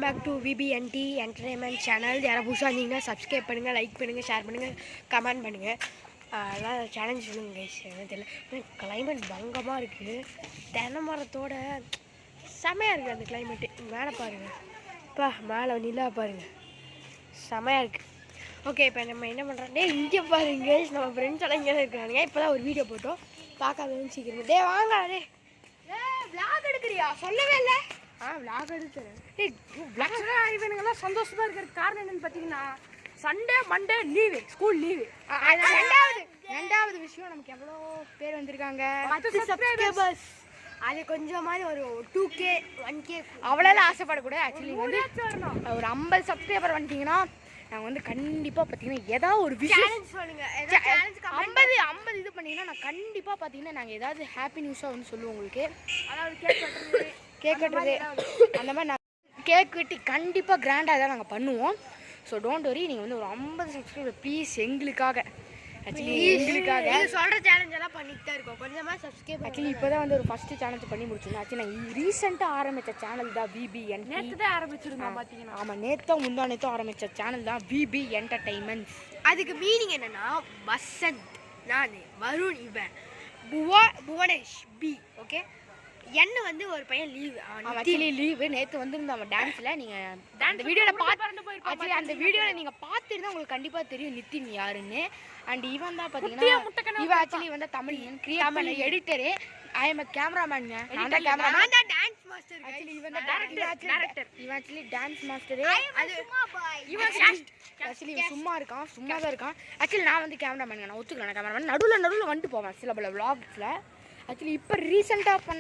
Back to VBNT entertainment channel. யாராவது புதுசாக இருந்தீங்கன்னா சப்ஸ்கிரைப் பண்ணுங்கள், லைக் பண்ணுங்கள், ஷேர் பண்ணுங்கள், கமெண்ட் பண்ணுங்கள். அதெல்லாம் சேலஞ்ச் சொல்லுங்கள் கைஸ். எனக்கு தெரியல, கிளைமேட் பங்கமாக இருக்குது. தென்னை மரத்தோட செமையாக இருக்குது அந்த கிளைமேட்டு. மேலே பாருங்கள், இப்போ மேலே நிலா பாருங்கள், செமையாக இருக்குது. ஓகே, இப்போ நம்ம என்ன பண்ணுறோம், இங்கே பாருங்க நம்ம ஃப்ரெண்ட்ஸ் எல்லாம் இங்கே தான் இருக்காங்க. இப்போ தான் ஒரு வீடியோ போட்டோம், பார்க்காதவங்க சீக்கிரம் வாங்க. விளாக் எடுக்கிறியா? சொல்லவே இல்லை. விளாக் எடுத்துறேன். இவனுங்கெல்லாம் சந்தோஷமா இருக்கிறதுக்கு காரணம் என்னன்னு பார்த்தீங்கன்னா, Sunday Monday leave, school leave. ரெண்டாவது விஷயம், நமக்கு எவ்வளோ பேர் வந்திருக்காங்க, 10 சப்ஸ்கிரைபர்ஸ். அது கொஞ்சமாதிரி ஒரு 2K 1K அவ்வளோலாம் ஆசைப்படக்கூடாது. ஆக்சுவலி வந்து ஒரு 50 சப்ஸ்கிரைபர் வந்துட்டீங்கன்னா நாங்கள் வந்து கண்டிப்பாக பார்த்தீங்கன்னா ஏதாவது ஒரு விஷயம் சொல்லுங்கள். 50 இது பண்ணிங்கன்னா நான் கண்டிப்பாக பார்த்தீங்கன்னா நாங்கள் ஏதாவது ஹாப்பி நியூஸாக வந்து சொல்லுவோம் உங்களுக்கு. அதாவது கேக் கட்டுறது அந்த மாதிரி நான் கேக் வெட்டி கண்டிப்பாக கிராண்டாக தான் நாங்கள் பண்ணுவோம். ஸோ டோன்ட் வரி, நீங்கள் வந்து ஒரு 50 சப்ஸ்கிரைபர் ப்ளீஸ் எங்களுக்காக. ஆக்சுவலி எங்களுக்காக சொல்கிற சேலஞ்ச் எல்லாம் பண்ணிட்டு தான் இருக்கோம். கொஞ்சமாக சப்ஸ்கிரைப். ஆக்சுவலி இப்போ தான் வந்து ஒரு ஃபஸ்ட்டு சேலஞ்ச் பண்ணி முடிச்சிருந்தோம். ஆக்சுவலி நான் ரீசெண்டாக ஆரம்பித்த சேனல் தான் விபிஎன். நேற்று தான் ஆரம்பிச்சிருந்தோம் பார்த்தீங்கன்னா. ஆமாம், நேற்றும் ஆரம்பித்த சேனல் தான் விபி என்டர்டைன்மெண்ட்ஸ். அதுக்கு மீனிங் என்னென்னா, வசந்த், நான், வருண், இவன், புவனேஷ் பி. ஓகே, என்ன வந்து ஒரு பையன் லீவு. ஆக்சுவலி லீவு நேற்று வந்துருந்தோம் அவன் டான்ஸில். நீங்கள் அந்த வீடியோவில் ஆக்சுவலி அந்த வீடியோவில் நீங்கள் பார்த்துட்டு தான் உங்களுக்கு கண்டிப்பாக தெரியும் நித்தின் யாருன்னு. அண்ட் இவன் தான் பார்த்தீங்கன்னா இவன் ஆக்சுவலி வந்து Tamil create editor. I am கேமராமேனுங்க. நான் தான் கேமராமேன், டான்ஸ் மாஸ்டர். ஆக்சுவலி இவன் தான் டைரக்டர். இவன் ஆக்சுவலி டான்ஸ் மாஸ்டரு. ஆக்சுவலி இவன் சும்மா தான் இருக்கான். ஆக்சுவலி நான் வந்து கேமராமேனுங்க, நான் ஒத்துக்கலாம். நான் கேமராமேன் நடுவில் வந்துட்டு போவேன் சில பல விளாக்ஸில். ஆக்சுவலி இப்போ ரீசெண்டாக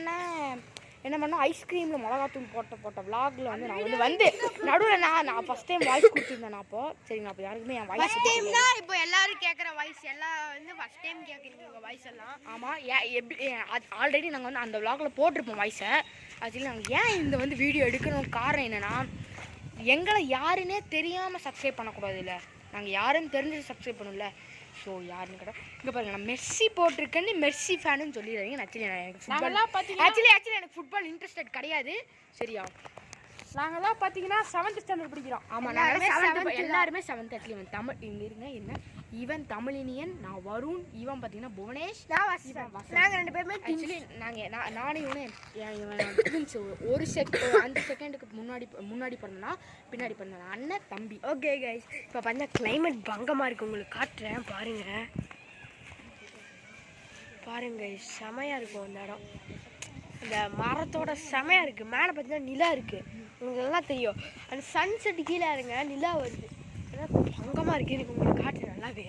என்ன பண்ணோம், ஐஸ்கிரீமில் மிளகாத்தூள் போட்ட விளாகில் வந்து நான் வந்து நடுவில் நான் ஃபஸ்ட் டைம் வாய்ஸ் கொடுத்துருந்தேன். நான் அப்போ சரிங்க, அப்போ யாருக்குமே என் வாய்ஸ் டைம் தான் இப்போ எல்லாரும் கேட்குற வாய்ஸ் எல்லாம் வந்து ஃபஸ்ட் டைம் கேட்குறீங்க உங்கள் வாய்ஸ் எல்லாம். ஆமாம், எப்படி ஆல்ரெடி நாங்கள் வந்து அந்த விளாகில் போட்டிருப்போம் வாய்ஸை. ஆக்சுவலி நாங்கள் ஏன் இந்த வந்து வீடியோ எடுக்கணும் காரணம் என்னென்னா, எங்களை யாருன்னே தெரியாமல் சப்ஸ்கிரைப் பண்ணக்கூடாது. இல்லை, நாங்கள் யாருன்னு தெரிஞ்சு சப்ஸ்கிரைப் பண்ணல. ஸோ யாருன்னு கேட்டால் இங்கே பாருங்கள், நான் மெர்சி போட்டிருக்கேன்னு மெர்சி ஃபேனுன்னு சொல்லிடுறீங்க. ஆக்சுவலி எனக்கு ஃபுட்பால் இன்ட்ரெஸ்டட் கிடையாது. சரியா, நாங்கள்லாம் பார்த்தீங்கன்னா 7th ஸ்டாண்டர்ட் படிக்கிறோம். ஆமாம், நாங்கள் எல்லாருமே 7th. ஆக்சுவலி இவன் தமிழ் இங்கே இருங்க என்ன, இவன் தமிழினியன், நான் வருண், இவன் பார்த்தீங்கன்னா புவனேஷ், நாங்கள் 2 பேருமே. ஆக்சுவலி நானும் இவன் ட்வின்ஸ். ஒரு 5 செகண்டுக்கு முன்னாடி பிறந்தனா பின்னாடி பிறந்தனா அண்ணன் தம்பி. ஓகே கைஸ், இப்போ பார்த்தா கிளைமேட் பங்கமாக இருக்குது, உங்களுக்கு காட்டுறேன் பாருங்க செமையாக இருக்கும் அந்த இடம். இந்த மரத்தோட செமையாக இருக்குது. மேலே பார்த்தீங்கன்னா நிலா இருக்குது, உங்களுக்கு எல்லாம் தெரியும். அந்த சன்செட் கீழே இருங்க, நிலா வருது, பங்கமாக இருக்குது. எனக்கு உங்களுக்கு காட்டுறேன் நல்லாவே.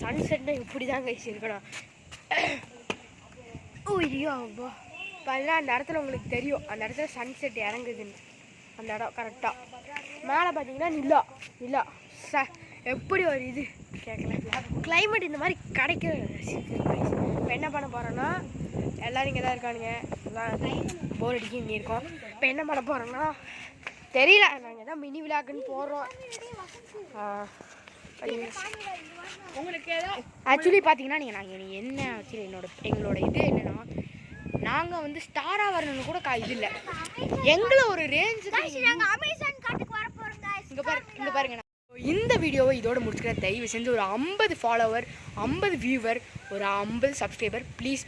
சன்செட்னா இப்படி தான் கைஸ் இருக்கணும். ஐயோ அப்பா, பார்த்தீங்கன்னா அந்த இடத்துல உங்களுக்கு தெரியும், அந்த இடத்துல சன்செட் இறங்குதுன்னு. அந்த இடம் கரெக்டாக மேலே பார்த்தீங்கன்னா நிலா எப்படி ஒரு இது கேட்கல. கிளைமேட் இந்த மாதிரி கிடைக்கிற. இப்போ என்ன பண்ண போகிறோன்னா, எல்லோரும் இங்கே தான் இருக்கானுங்க, எல்லாம் போர் அடிக்க இங்கே இருக்கோம். இப்போ என்ன பண்ண போகிறோன்னா தெரியல, நாங்கள் தான் மினி விளாக்குன்னு போகிறோம். உங்களுக்கு ஆக்சுவலி பார்த்தீங்கன்னா நாங்கள் என்ன ஆக்சுவலி எங்களோட இது என்னென்னா, நாங்கள் வந்து ஸ்டாராக வரணும்னு கூட இது இல்லை. எங்களை ஒரு ரேஞ்சுக்கு இங்கே பாருங்க. இந்த வீடியோவை இதோட முடிச்சுக்கிறேன். தயவு செஞ்சு ஒரு 50 ஃபாலோவர், 50 வியூவர், ஒரு 50 சப்ஸ்கிரைபர் ப்ளீஸ்.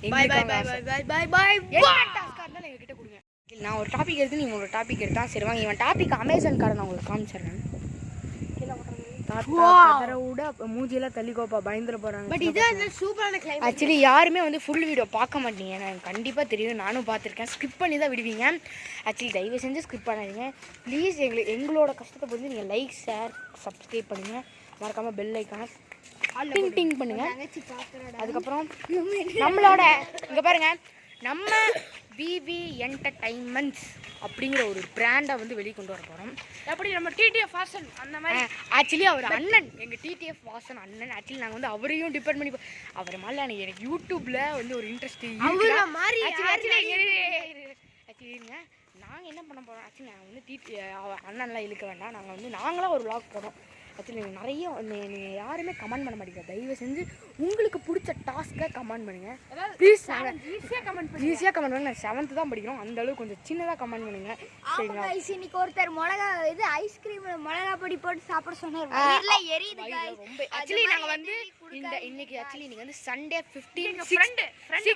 எங்ககிட்ட கொடுங்க. நான் ஒரு டாபிக் எடுத்து நீங்கள் ஒரு டாபிக் எடுத்தா சரி வாங்க. இவன் டாபிக் அமேசான் கார்டை நான் உங்களுக்கு காமிச்சிடுறேன். மூஞ்சியெல்லாம் தள்ளிக்கோப்பா, பயந்துட போகிறாங்க. பட் இதான் சூப்பரான கிளைமேட். ஆக்சுவலி யாருமே வந்து ஃபுல் வீடியோ பார்க்க மாட்டீங்க, எனக்கு கண்டிப்பாக தெரியும், நானும் பார்த்துருக்கேன். ஸ்கிப் பண்ணி தான் விடுவீங்க. ஆக்சுவலி தயவு செஞ்சு ஸ்கிப் பண்ணாதீங்க ப்ளீஸ். எங்களோட கஷ்டத்தை புரிஞ்சு நீங்கள் லைக், ஷேர், சப்ஸ்கிரைப் பண்ணுங்கள். மறக்காமல் பெல் ஐக்கான டிங் பண்ணுங்கள். அதுக்கப்புறம் நம்மளோட இங்கே பாருங்கள், நம்ம விவி என்டர்டைன்மெண்ட்ஸ் அப்படிங்கிற ஒரு பிராண்டை வந்து வெளியே கொண்டு வர போகிறோம். எப்படி நம்ம டிடிஎஃப் வாசன் அந்த மாதிரி. ஆக்சுவலி அவர் அண்ணன், எங்கள் டிடிஎஃப் வாசன் அண்ணன். ஆக்சுவலி நாங்கள் வந்து அவரையும் டிபெண்ட் பண்ணி அவர் மாதிரி எனக்கு யூடியூப்பில் வந்து ஒரு இன்ட்ரெஸ்ட் மாதிரி. ஆக்சுவலி நாங்கள் என்ன பண்ண போகிறோம், ஆக்சுவலி நாங்கள் வந்து அண்ணன்லாம் இழுக்க வேண்டாம், நாங்களாக ஒரு விளாக் போகிறோம். ஆக்சுவலி நிறைய நீங்கள் யாருமே கமெண்ட் பண்ண மாட்டேங்க. தயவு செஞ்சு உங்களுக்கு பிடிச்ச டாஸ்க்கை கமெண்ட் பண்ணுங்கள் ப்ளீஸ். ஈஸியாக கமெண்ட் பண்ணுங்கள். நான் 7th தான் படிக்கிறோம், அந்த அளவுக்கு கொஞ்சம் சின்னதாக கமெண்ட் பண்ணுங்கள் சரிங்களா. இன்னைக்கு ஒருத்தர் மிளகா இது ஐஸ்கிரீம்ல மிளகா பொடி போட்டு சாப்பிட சொன்னார். ரொம்ப ஆக்சுவலி நாங்கள் வந்து இன்னைக்கு ஆக்சுவலி இன்னைக்கு வந்து சண்டே 15 ஃப்ரெண்டு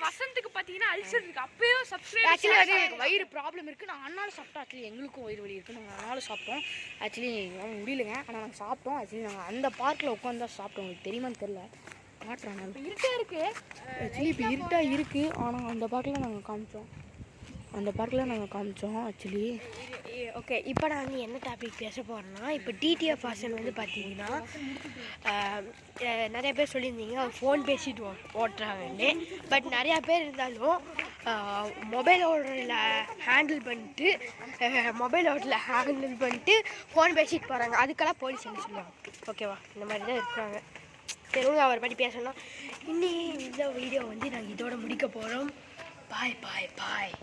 வசந்துக்கு பார்த்தீங்கன்னா அல்சர் இருக்கு. அப்பயே சப்ஸ்கிரைப் ஆக்சுவலி வந்து எனக்கு வயிறு ப்ராப்ளம் இருக்குது. நான் அண்ணாலும் சாப்பிட்டோம். ஆக்சுவலி எங்களுக்கும் வயிறு வலி இருக்குது. நாங்கள் அண்ணாலும் சாப்பிட்டோம். ஆக்சுவலி முடியலைங்க, ஆனால் நாங்கள் சாப்பிட்டோம். ஆக்சுவலி நாங்கள் அந்த பார்க்கில் உட்காந்து தான் சாப்பிட்டோம். உங்களுக்கு தெரியுமான்னு தெரில, காட்டுறேன். இருட்டே இருக்கு. ஆக்சுவலி இப்போ இருட்டாக இருக்குது, ஆனால் அந்த பார்க்கில் நாங்கள் காமிச்சோம். ஆக்சுவலி ஓகே, இப்போ நான் வந்து என்ன டாபிக் பேச போகிறேன்னா, இப்போ டிடிஎஃப் வாசன் வந்து பார்த்தீங்கன்னா நிறைய பேர் சொல்லியிருந்தீங்க ஃபோன் பேசிட்டு ஓட்டுறாங்கன்னு. பட் நிறையா பேர் இருந்தாலும் மொபைலோட ஹேண்டில் பண்ணிட்டு ஃபோன் பேசிட்டு போகிறாங்க. அதுக்கெல்லாம் போலீஸ் என்ன சொல்லுவாங்க? ஓகேவா, இந்த மாதிரி தான் இருக்கிறாங்க. தெரியும் அவரை பற்றி பேசணும். இன்னி இந்த வீடியோ வந்து நாங்கள் இதோட முடிக்க போகிறோம். பாய்.